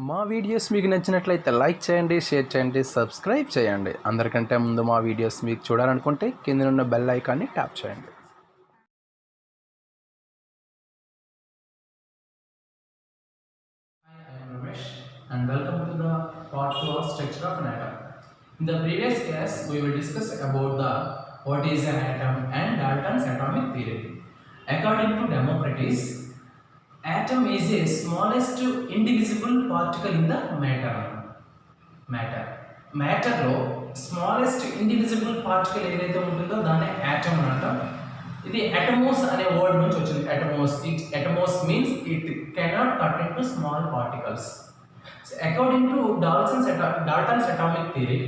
మా వీడియోస్ మీకు నచ్చినట్లయితే లైక్ చేయండి, షేర్ చేయండి, సబ్స్క్రైబ్ చేయండి. అందరికంటే ముందు మా వీడియోస్ మీకు చూడాలనుకుంటే కింద ఉన్న బెల్ ఐకాన్ని ట్యాప్ చేయండి. Hi, I am Ramesh and welcome to the part 2 of structure of an atom. In the previous class, we will discuss about the what is an atom and Dalton's atomic theory. According to Democritus, atom is a smallest indivisible particle in the matter లో smallest indivisible particle ఏదైతే ఉంటుందో దాన్ని atom అంటాం. ఇది అటమోస్ అనే word నుంచి వచ్చింది. Atomos means it cannot cut into small particles. According to Dalton's atomic theory,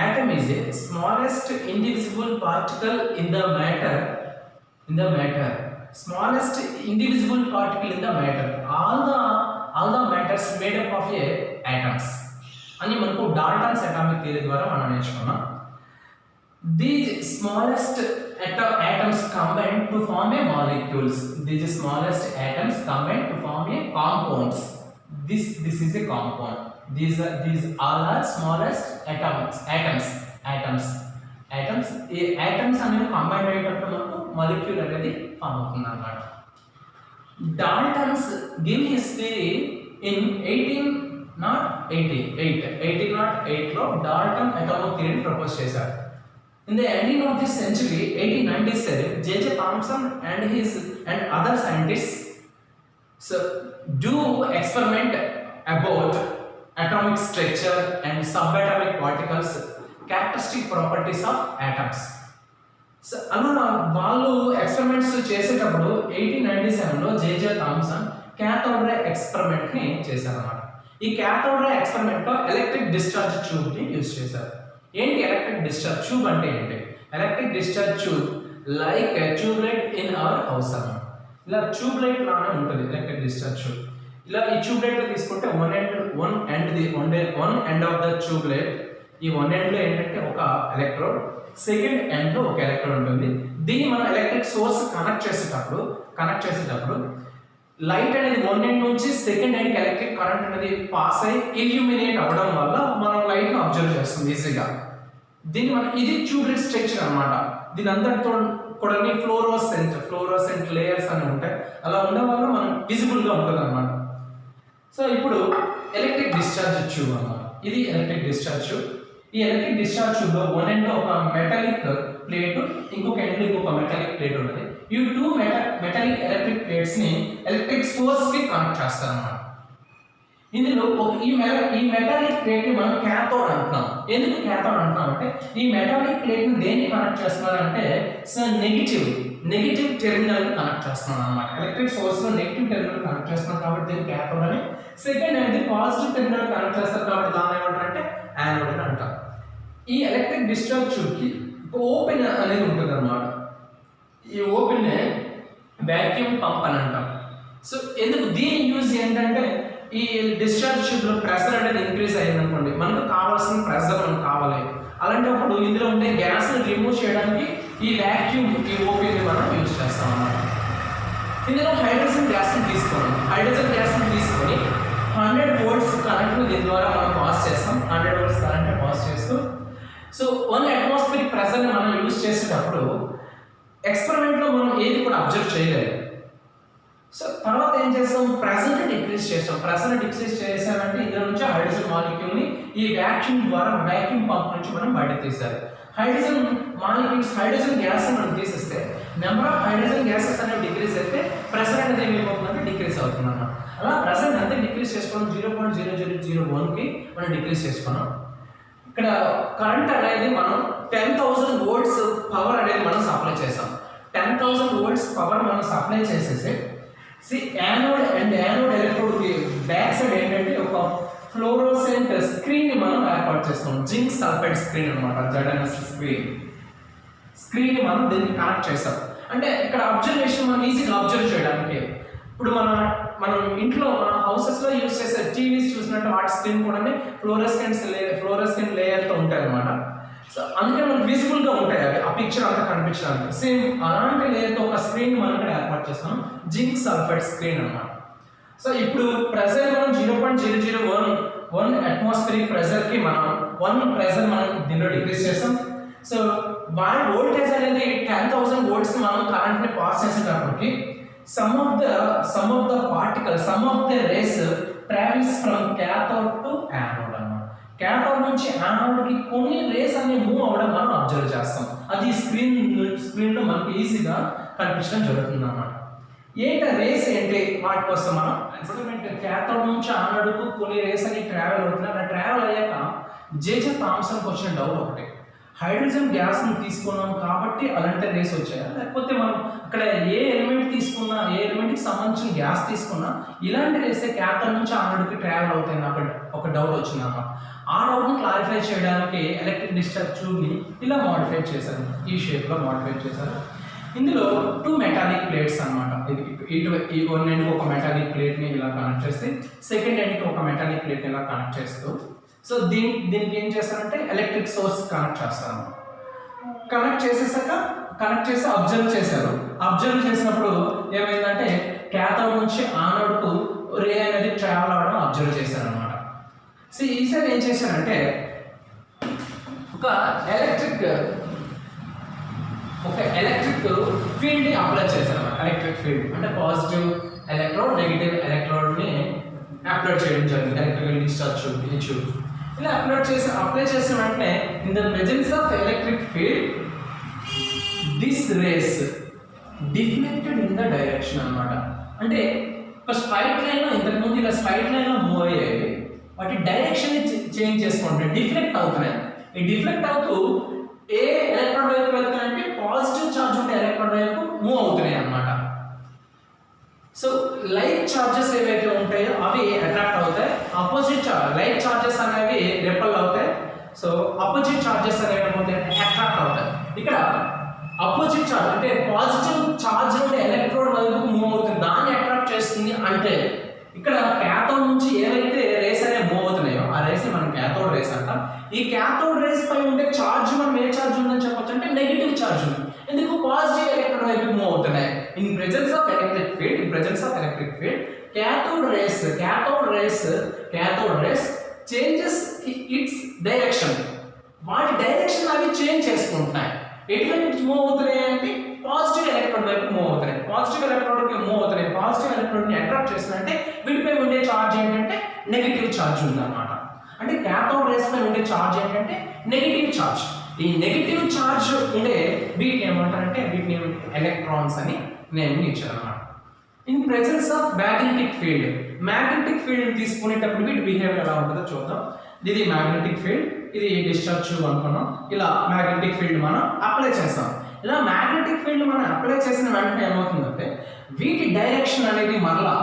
atom is a smallest indivisible particle in the matter. Smallest indivisible particle in the matter. All the matters made up of atoms అని మనకు Dalton's atomic theory ద్వారా మనం నేర్చుకున్నాం. These smallest atoms combine to form a molecules. These smallest atoms combine to form a compounds. This is a compound. These all are smallest atoms. ఈ atoms అనేవి combine అయ్యేటప్పుడు మనకు molecule అనేది form అవుతుంది అన్నమాట. Dalton's give his theory in 1808 లో Dalton atomic థియరీని propose చేశారు. In the ending of this century, 1897, J.J. Thomson and other scientists do experiment about atomic structure and subatomic particles, characteristic properties of atoms. So అలా వాళ్ళు experiments చేసేటప్పుడు 1897 లో J.J. Thomson cathode ray experiment ని చేశారన్నమాట. ఈ cathode ray experiment లో electric discharge tube ని use చేశారు. ఏంటి ఎలక్ట్రిక్ డిశ్చార్జ్ ట్యూబ్ అంటే ఏంటి? Electric discharge tube like tube light in our house అన్నమాట. ఇలా ట్యూబ్లైట్ లానే ఉంటుంది ఎలక్ట్రిక్ డిశ్చార్జ్ ట్యూబ్. ఇలా ఈ ట్యూబ్లైట్ తీసుకుంటే one end of the tube light, ఈ వన్ ఎండ్ లో ఏంటంటే ఒక ఎలక్ట్రోడ్, సెకండ్ ఎండ్ లో ఒక ఎలక్ట్రోడ్ ఉంటుంది. దీన్ని మనం ఎలక్ట్రిక్ సోర్స్ కనెక్ట్ చేసేటప్పుడు లైట్ అనేది వన్ ఎండ్ నుంచి సెకండ్ ఎండ్ కి ఎలక్ట్రిక్ కరెంట్ అనేది పాస్ అయ్యి ఇల్యూమినేట్ అవ్వడం వల్ల మనం లైట్ ని అబ్జర్వ్ చేస్తుంది ఈజీగా. దీన్ని మనం ఇది ట్యూబ్లైట్ స్ట్రక్చర్ అన్నమాట. దీని అంతటితో కూడా ఫ్లోరోసెంట్ లేయర్స్ అని ఉంటాయి. అలా ఉండడం వల్ల మనం విజిబుల్ గా ఉంటుంది అన్నమాట. సో ఇప్పుడు ఎలక్ట్రిక్ డిశ్చార్జ్ ట్యూబ్ అన్నమాట. ఇది ఎలక్ట్రిక్ డిశ్చార్జ్ ట్యూబ్. ఈ ఎలక్ట్రిక్ డిశ్చార్జ్ ట్యూబ్ లో వన్ ఎండ్ లో ఒక మెటాలిక్ ప్లేట్, ఇంకొక ఎండ్ లో ఇంకొక మెటాలిక్ ప్లేట్ ఉంటుంది. ఈ టూ మెటాలిక్ ఎలక్ట్రిక్ ప్లేట్స్ ని ఎలక్ట్రిక్ సోర్స్ కి కనెక్ట్ చేస్తారు అన్నమాట. ఇందులో ఈ మెటాలిక్ ప్లేట్ ని మనం క్యాథోడ్ అంటున్నాం. ఎందుకు క్యాథోడ్ అంటున్నాం అంటే ఈ మెటాలిక్ ప్లేట్ ని దేనికి కనెక్ట్ చేస్తున్నారంటే నెగిటివ్ టెర్మినల్ కి కనెక్ట్ చేస్తున్నాం అన్నమాట. ఎలక్ట్రిక్ సోర్స్ లో నెగిటివ్ టెర్మినల్ కనెక్ట్ చేస్తున్నాం కాబట్టి దీన్ని క్యాథోడ్ అని. సెకండ్ అనేది పాజిటివ్ టెర్మినల్ కనెక్ట్ చేస్తారు కాబట్టి దాన్ని ఏమంటారంటే యానోడ్ అని అంటాం. ఈ ఎలక్ట్రిక్ డిశ్చార్జ్ ట్యూబ్ కి ఓపెన్ అనేది ఉంటుంది అన్నమాట. ఈ ఓపెన్ వాక్యూమ్ పంప్ అని అంటాం. సో ఎందుకు దీని యూజ్ ఏంటంటే ఈ డిశ్చార్జ్ ట్యూబ్ లో ప్రెషర్ అనేది ఇంక్రీజ్ అయింది అనుకోండి, మనకు కావాల్సిన ప్రెషర్ మనకు కావాలి. అలాంటప్పుడు ఇందులో ఉండే గ్యాస్ ని రిమూవ్ చేయడానికి ఈ వాక్యూమ్ ఈ ఓపెన్ ని మనం యూజ్ చేస్తాం అన్నమాట. ఇందులో హైడ్రోజన్ గ్యాస్ ని తీసుకొని 100 వోల్ట్స్ కరెంట్ దీని ద్వారా మనం పాస్ చేస్తాం. 100 వోల్ట్స్ కరెంట్ పాస్ చేస్తూ సో 1 అట్మాస్ఫియరిక్ ప్రెషర్ ని మనం యూజ్ చేసేటప్పుడు ఎక్స్పెరిమెంట్ లో మనం ఏది కూడా అబ్జర్వ్ చేయలేదు. సో తర్వాత ఏం చేస్తాం, ప్రెషర్ ని డిక్రీజ్ చేసామంటే ఇందులో నుంచి హైడ్రోజన్ మాలిక్యూల్ ని ఈ వాక్యూమ్ ద్వారా వాక్యూమ్ పంప్ నుంచి మనం బయట తీసారు. హైడ్రోజన్ గ్యాస్ మనం తీసేస్తే నెంబర్ ఆఫ్ హైడ్రోజన్ గ్యాసెస్ అనేవి డిక్రీజ్ అయితే ప్రెషర్ అనేది ఏమైపోతుందంటే డిక్రీజ్ అవుతుంది అన్నమాట. అలా ప్రెషర్ అంతే డిక్రీజ్ చేసుకోవడం 0.0001 కి మనం డిక్రీజ్ చేసుకున్నాం. ఇక్కడ కరెంట్ అనేది మనం 10,000 వోల్ట్స్ పవర్ అనేది మనం సప్లై చేసాం. 10,000 వోల్ట్స్ పవర్ మనం సప్లై చేసేసి యానోడ్ ఎలక్ట్రోడ్ కి బ్యాక్ సైడ్ ఏంటంటే ఒక ఫ్లోరోసెంట్ స్క్రీన్ ని మనం ఏర్పాటు చేస్తాం. జింక్ సల్ఫైడ్ స్క్రీన్ అన్నమాట. ZNS స్క్రీన్ ని మనం దీన్ని కనెక్ట్ చేస్తాం. అంటే ఇక్కడ అబ్జర్వేషన్ మనం ఈజీగా అబ్జర్వ్ చేయడానికి. ఇప్పుడు మనం ఇంట్లో మన హౌసెస్ లో యూజ్ చేసే టీవీస్ చూసినట్టు వాటి స్క్రీన్ కూడా ఫ్లోరోసెంట్ లేయర్ తో ఉంటాయి అన్నమాట. సో అందుకే మనకు విజిబుల్ గా ఉంటాయి అవి, ఆ పిక్చర్ అంతా కనిపించడానికి. సేమ్ అలాంటి లేయర్ తో ఒక స్క్రీన్ మనం ఇక్కడ ఏర్పాటు చేస్తాం, జింక్ సల్ఫైడ్ స్క్రీన్ అన్నమాట. సో ఇప్పుడు ప్రెషర్ మనం 0.0011 అట్మాస్ఫియరిక్ ప్రెషర్ కి మనం 1 ప్రెషర్ మనం దీనిలో డిక్రీస్ చేస్తాం. సో వోల్టేజ్ అనేది 10,000 వోల్ట్స్ మనం కరెంట్ ని పాస్ చేసేటప్పటికి some of the particles some of the rays travels from cathode to anode అన్నమాట. క్యాథోడ్ నుంచి యానోడ్ కి కొన్ని రేస్ అనేవి మూవ్ అవ్వడం మనం అబ్జర్వ్ చేస్తాం. అది స్క్రీన్ లో మనకి ఈజీగా కనిపించడం జరుగుతుంది అన్నమాట. ఏంటి రేస్ ఏంటి వాటి కోసం మనం ఎక్స్పెరిమెంట్ క్యాథోడ్ నుంచి యానోడ్కు కొన్ని రేస్ అని ట్రావెల్ అవుతున్నాయి. అలా ట్రావెల్ అయ్యాక జేజే థామ్సన్కి వచ్చిన డౌట్ ఒకటి, హైడ్రోజన్ గ్యాస్ని తీసుకున్నాం కాబట్టి అలాంటి రేస్ వచ్చాయా, లేకపోతే మనం అక్కడ ఏ ఎలిమెంట్కి సంబంధించిన గ్యాస్ తీసుకున్నా ఇలాంటి రేసే క్యాథోడ్ నుంచి యానోడ్కి ట్రావెల్ అవుతాయి నాకు ఒక డౌట్ వచ్చిందన్నమాట. ఆ డౌట్ని క్లారిఫై చేయడానికి ఎలక్ట్రిక్ డిశ్చార్జ్ ట్యూబ్ని ఇలా మాడిఫై చేశారు, ఈ షేప్లో మాడిఫై చేశారు. ఇందులో 2 మెటాలిక్ ప్లేట్స్ అన్నమాట. ఈ వన్ ఎండ్కి ఒక మెటాలిక్ ప్లేట్ని ఇలా కనెక్ట్ చేస్తే సెకండ్ ఎండ్కి ఒక మెటాలిక్ ప్లేట్ని ఇలా కనెక్ట్ చేస్తూ సో దీనికి ఏం చేస్తారంటే ఎలక్ట్రిక్ సోర్స్ కనెక్ట్ చేస్తారు. కనెక్ట్ చేసి అబ్జర్వ్ చేశారు. అబ్జర్వ్ చేసినప్పుడు ఏమైందంటే క్యాథోడ్ నుంచి యానోడ్కు రే అనేది ట్రావెల్ అవ్వడం అబ్జర్వ్ చేశారు అనమాట. సో ఈసారి ఏం చేశారంటే ఒక ఎలక్ట్రిక్ ఫీల్డ్ ని అప్లై చేశారు. ఎలక్ట్రిక్ ఫీల్డ్ అంటే పాజిటివ్ ఎలక్ట్రోడ్ నెగిటివ్ ఎలక్ట్రోడ్ ని అప్లై చేయడం జరిగింది. ఎలక్ట్రికల్ డిశ్చార్జ్ ట్యూబ్ ఇలా అప్లై చేసిన వెంటనే in the presence of electric field this rays deflected in the direction అన్నమాట. అంటే ఒక స్ట్రైట్ లైన్ లో ఇంతకుముందు ఇలా స్ట్రైట్ లైన్ లో మూవ్ అయ్యేవి వాటి డైరెక్షన్ చేంజ్ చేసుకుంటాయి, డిఫ్లెక్ట్ అవుతున్నాయి. ఈ డిఫ్లెక్ట్ అవుతూ ఏ ఎలక్ట్రాన్ వైపు వెళ్తున్నాయంటే పాజిటివ్ ఛార్జ్ ఉంటే ఎలక్ట్రాన్ వైపు మూవ్ అవుతున్నాయి అన్నమాట. సో లైట్ ఛార్జెస్ ఏవైతే ఉంటాయో అవి అట్రాక్ట్ అవుతాయి, లైట్ ఛార్జెస్ అనేవి రిపెల్ అవుతాయి. సో అపోజిట్ ఛార్జెస్ అనేవి ఏమవుతాయి అట్రాక్ట్ అవుతాయి. ఇక్కడ అపోజిట్ ఛార్జ్ అంటే పాజిటివ్ ఛార్జ్ ఉంటే ఎలక్ట్రోడ్ వైపు మూవ్ అవుతుంది, దాన్ని అట్రాక్ట్ చేస్తుంది. అంటే ఇక్కడ క్యాథోడ్ నుంచి ఏవైతే రేస్ అనేవి మూవ్ అవుతున్నాయో ఆ రేస్ మనం క్యాథోడ్ రేస్ అంటాం. ఈ క్యాథోడ్ రేస్ పై ఉండే ఛార్జ్ మనం ఏ ఛార్జ్ ఉందని చెప్పొచ్చు అంటే నెగిటివ్ ఛార్జ్ ఉంది. ఎందుకు పాజిటివ్ ఎలక్ట్రాన్ వైపు మూవ్ అవుతున్నాయి. In presence of electric field cathode rays changes its direction. వాటి డైరెక్షన్ అవి చేంజ్ చేసుకుంటున్నాయి. ఎటువంటి మూవ్ అవుతున్నాయి అంటే పాజిటివ్ ఎలక్ట్రాన్ వైపు మూవ్ అవుతున్నాయి. పాజిటివ్ ఎలక్ట్రాన్ ని అట్రాక్ట్ చేస్తున్నాయంటే వీటిపై ఉండే ఛార్జ్ ఏంటంటే నెగటివ్ ఛార్జ్ ఉందన్నమాట. అంటే క్యాథోడ్ రేస్ పై ఉండే ఛార్జ్ ఏంటంటే నెగటివ్ ఛార్జ్. ఈ నెగటివ్ ఛార్జ్ ఉండే వీటిని ఏమంటారంటే వీటిని ఎలక్ట్రాన్స్ అని నేమ్ ఇచ్చారన్నమాట. In presence of magnetic field తీసుకునేటప్పుడు వీటి బిహేవియర్ ఎలా ఉంటుందో చూద్దాం. ఇది మ్యాగ్నెటిక్ ఫీల్డ్, ఇది డిశ్చార్జ్ ట్యూబ్ అనుకున్నాం. ఇలా మ్యాగ్నెటిక్ ఫీల్డ్ మనం అప్లై చేస్తాం. ఇలా మ్యాగ్నెటిక్ ఫీల్డ్ మనం అప్లై చేసిన వెంటనే ఏమవుతుందంటే వీటి డైరెక్షన్ అనేది మరలా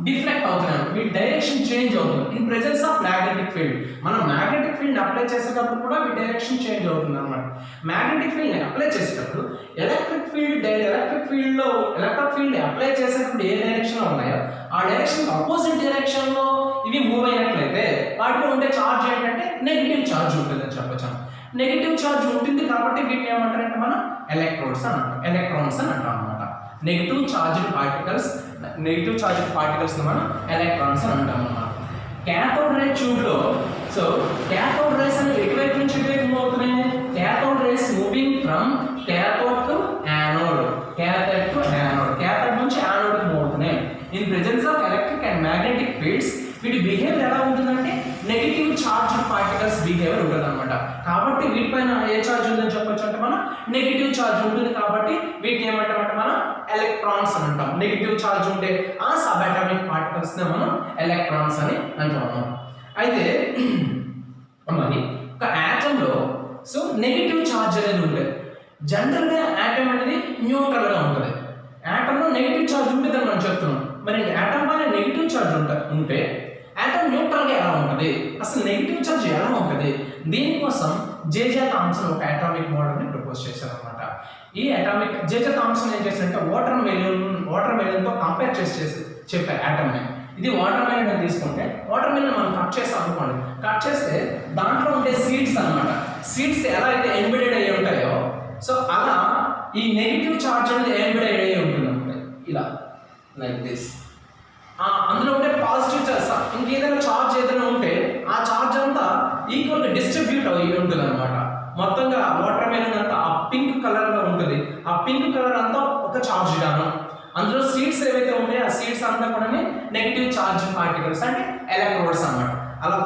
డిఫ్లెక్ట్ అవుతున్నాయి, వీటి డైరెక్షన్ చేంజ్ అవుతుంది. In presence of magnetic field మనం మ్యాగ్నెటిక్ ఫీల్డ్ అప్లై చేసేటప్పుడు కూడా వీటి డైరెక్షన్ చేంజ్ అవుతుంది అనమాట. మ్యాగ్నెటిక్ ఫీల్డ్ అప్లై చేసేటప్పుడు ఎలక్ట్రిక్ ఫీల్డ్ అప్లై చేసేటప్పుడు ఏ డైరెక్షన్ లో ఉన్నాయో ఆ డైరెక్షన్ అపోజిట్ డైరెక్షన్ లో ఇవి మూవ్ అయినట్లయితే వాటిలో ఉండే ఛార్జ్ ఏంటంటే నెగిటివ్ ఛార్జ్ ఉంటుంది అని చెప్పొచ్చు. నెగిటివ్ ఛార్జ్ ఉంటుంది కాబట్టి వీటిని ఏమంటారంటే మనం ఎలక్ట్రాన్స్ అని అంటాం అనమాట. నెగిటివ్ ఛార్జ్డ్ పార్టికల్స్ మనం ఎలక్ట్రాన్స్ అని అంటాం అన్నమాట. క్యాథోడ్ రే ట్యూబ్ లో సో క్యాథోడ్ రేస్ అనేవి ఎటువైపు నుంచి ఎటువైపు మూవ్ అవుతున్నాయి. Cathode race moving from cathode to anode నుంచి యానోడ్ కి మూవ్ అవుతున్నాయి. In presence of electric and magnetic fields వీటి బిహేవియర్ ఎలా ఉంటుందంటే నెగిటివ్ ఛార్జ్ పార్టికల్స్ బిహేవియర్ ఉంటుంది అనమాట. కాబట్టి వీటిపైన ఏ ఛార్జ్ ఉందని చెప్పొచ్చు అంటే మనం నెగిటివ్ ఛార్జ్ ఉంటుంది కాబట్టి వీటిని ఏమంటామంటే మనం ఎలక్ట్రాన్స్ అని అంటాం. నెగిటివ్ ఛార్జ్ ఉంటే ఆ సబ్ అటామిక్ పార్టికల్స్ ని మనం ఎలక్ట్రాన్స్ అని అంటాము. అయితే మరి ఒక ఆటమ్ లో సో నెగిటివ్ ఛార్జ్ అనేది ఉంటుంది. జనరల్ గా ఆటమ్ అనేది న్యూట్రల్ గా ఉంటుంది. ఆటమ్ లో నెగిటివ్ ఛార్జ్ ఉంటుందని మనం చెప్తున్నాం. మరి ఆటమ్ పైన నెగిటివ్ ఛార్జ్ ఉంటే ఆటమ్ న్యూట్రల్ గా ఎలా ఉంటుంది, అసలు నెగిటివ్ ఛార్జ్ ఎలా ఉంటుంది, దీనికోసం జేజే థామ్సన్ ఒక అటామిక్ మోడల్ ని ప్రపోజ్ చేశారు అనమాట. ఈ అటామిక్ జేజే థామ్సన్ ఏం చేశారంటే వాటర్ మెలన్ తో కంపేర్ చేసి చెప్పారు ఆటమ్ ని. ఇది వాటర్ మెలన్ తీసుకుంటే వాటర్ మెలన్ మనం కట్ చేస్తాం అనుకోండి, కట్ చేస్తే దాంట్లో ఉండే సీడ్స్ అన్నమాట. సీడ్స్ ఎలా అయితే ఎంబెడెడ్ అయ్యి ఉంటాయో సో అలా ఈ నెగిటివ్ ఛార్జ్ అనేది ఎంబెడెడ్ అయ్యి ఉంటుంది అనమాట. ఇలా లైక్ దిస్. అందులో ఉంటే పాజిటివ్ చార్జ్, ఇంకేదైనా చార్జ్ ఏదైనా ఉంటే ఆ చార్జ్ అంతా ఈక్వల్గా డిస్ట్రిబ్యూట్ అయ్యి ఉంటుంది అనమాట. మొత్తంగా వాటర్ మెలన్ అంతా ఆ పింక్ కలర్ లో ఉంటుంది. ఆ పింక్ కలర్ అంతా ఒక చార్జ్ గాను, అందులో సీడ్స్ ఏవైతే ఉంటాయో ఆ సీడ్స్ అంతా కూడా నెగిటివ్ చార్జ్ పార్టికల్స్ అంటే ఎలక్ట్రోడ్స్ అన్నమాట. అలా